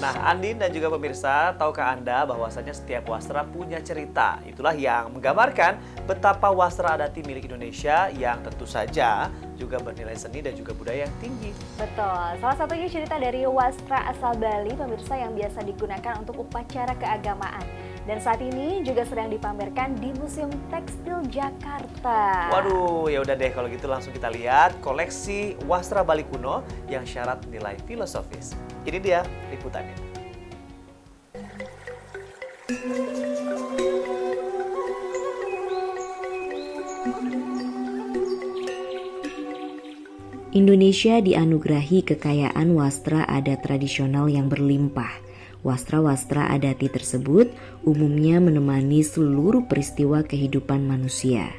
Nah, Andin dan juga pemirsa, tahukah Anda bahwasanya setiap wastra punya cerita? Itulah yang menggambarkan betapa wastra adati milik Indonesia yang tentu saja juga bernilai seni dan juga budaya yang tinggi. Betul, salah satunya cerita dari wastra asal Bali, pemirsa, yang biasa digunakan untuk upacara keagamaan. Dan saat ini juga sedang dipamerkan di Museum Tekstil Jakarta. Waduh, ya udah deh kalau gitu langsung kita lihat koleksi wastra Bali kuno yang syarat nilai filosofis. Ini dia liputannya. Indonesia dianugerahi kekayaan wastra adat tradisional yang berlimpah. Wastra-wastra adati tersebut umumnya menemani seluruh peristiwa kehidupan manusia.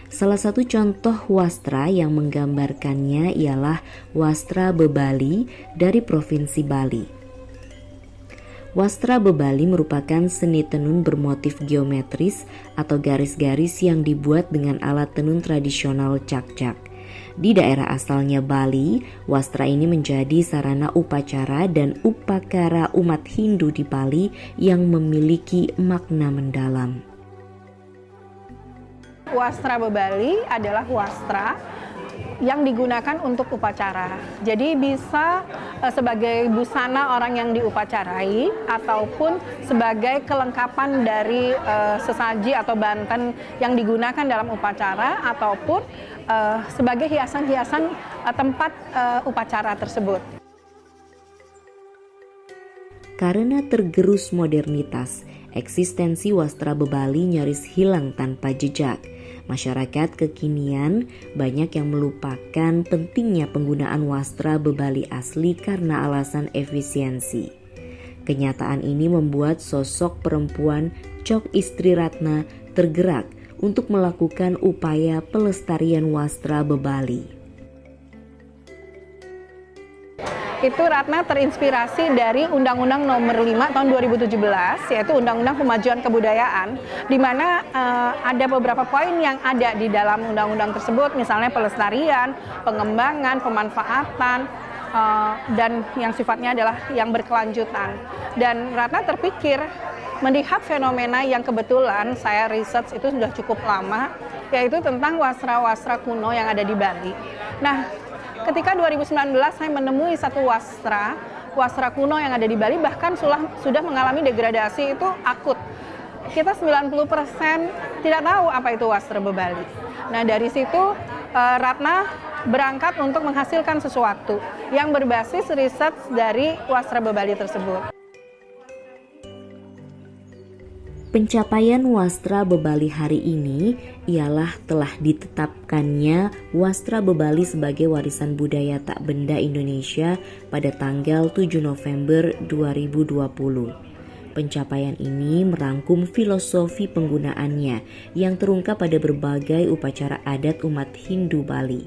Salah satu contoh wastra yang menggambarkannya ialah wastra Bebali dari Provinsi Bali. Wastra Bebali merupakan seni tenun bermotif geometris atau garis-garis yang dibuat dengan alat tenun tradisional cak-cak. Di daerah asalnya Bali, wastra ini menjadi sarana upacara dan upakara umat Hindu di Bali yang memiliki makna mendalam. Wastra Bebali adalah wastra yang digunakan untuk upacara. Jadi bisa sebagai busana orang yang diupacarai ataupun sebagai kelengkapan dari sesaji atau banten yang digunakan dalam upacara ataupun sebagai hiasan-hiasan tempat upacara tersebut. Karena tergerus modernitas, eksistensi wastra Bebali nyaris hilang tanpa jejak. Masyarakat kekinian banyak yang melupakan pentingnya penggunaan wastra Bebali asli karena alasan efisiensi. Kenyataan ini membuat sosok perempuan Cok Istri Ratna tergerak untuk melakukan upaya pelestarian wastra Bebali. Itu Ratna terinspirasi dari Undang-Undang Nomor 5 tahun 2017, yaitu Undang-Undang Pemajuan Kebudayaan, di mana ada beberapa poin yang ada di dalam undang-undang tersebut, misalnya pelestarian, pengembangan, pemanfaatan, dan yang sifatnya adalah yang berkelanjutan. Dan Ratna terpikir melihat fenomena yang kebetulan saya research itu sudah cukup lama, yaitu tentang wastra-wastra kuno yang ada di Bali. Nah, ketika 2019 saya menemui satu wastra kuno yang ada di Bali, bahkan sudah mengalami degradasi itu akut. Kita 90% tidak tahu apa itu wastra Bebali. Nah, dari situ Ratna berangkat untuk menghasilkan sesuatu yang berbasis riset dari wastra Bebali tersebut. Pencapaian wastra Bebali hari ini ialah telah ditetapkannya wastra Bebali sebagai warisan budaya tak benda Indonesia pada tanggal 7 November 2020. Pencapaian ini merangkum filosofi penggunaannya yang terungkap pada berbagai upacara adat umat Hindu Bali.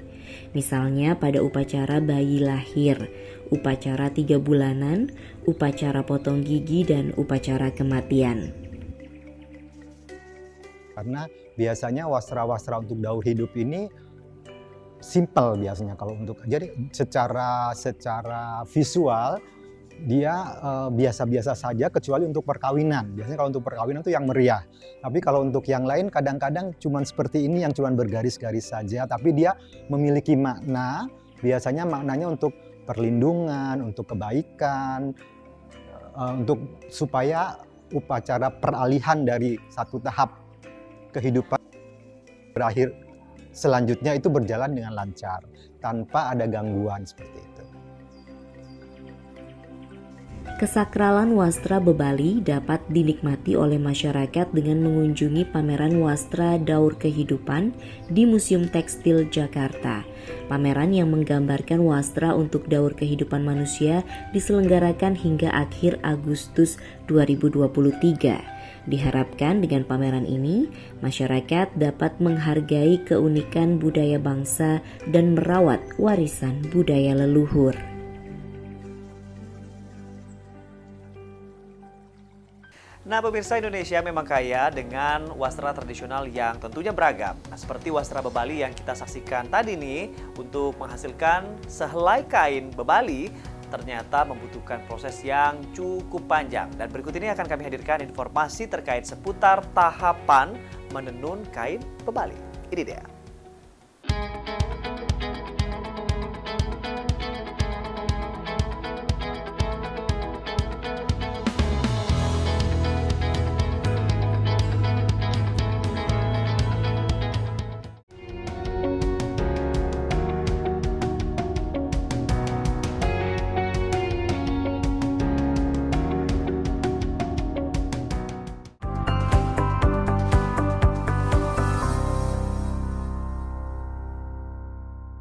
Misalnya pada upacara bayi lahir, upacara 3 bulanan, upacara potong gigi, dan upacara kematian. Karena biasanya wastra-wastra untuk daur hidup ini simple biasanya kalau untuk, jadi secara visual dia biasa-biasa saja kecuali untuk perkawinan. Biasanya kalau untuk perkawinan itu yang meriah. Tapi kalau untuk yang lain kadang-kadang cuman seperti ini yang cuman bergaris-garis saja, tapi dia memiliki makna. Biasanya maknanya untuk perlindungan, untuk kebaikan, untuk supaya upacara peralihan dari satu tahap kehidupan berakhir selanjutnya itu berjalan dengan lancar tanpa ada gangguan seperti itu. Kesakralan wastra Bebali dapat dinikmati oleh masyarakat dengan mengunjungi pameran wastra daur kehidupan di Museum Tekstil Jakarta. Pameran yang menggambarkan wastra untuk daur kehidupan manusia diselenggarakan hingga akhir Agustus 2023. Diharapkan dengan pameran ini, masyarakat dapat menghargai keunikan budaya bangsa dan merawat warisan budaya leluhur. Nah, pemirsa, Indonesia memang kaya dengan wastra tradisional yang tentunya beragam. Nah, seperti wastra Bebali yang kita saksikan tadi nih, untuk menghasilkan sehelai kain Bebali ternyata membutuhkan proses yang cukup panjang. Dan berikut ini akan kami hadirkan informasi terkait seputar tahapan menenun kain pebali. Ini dia.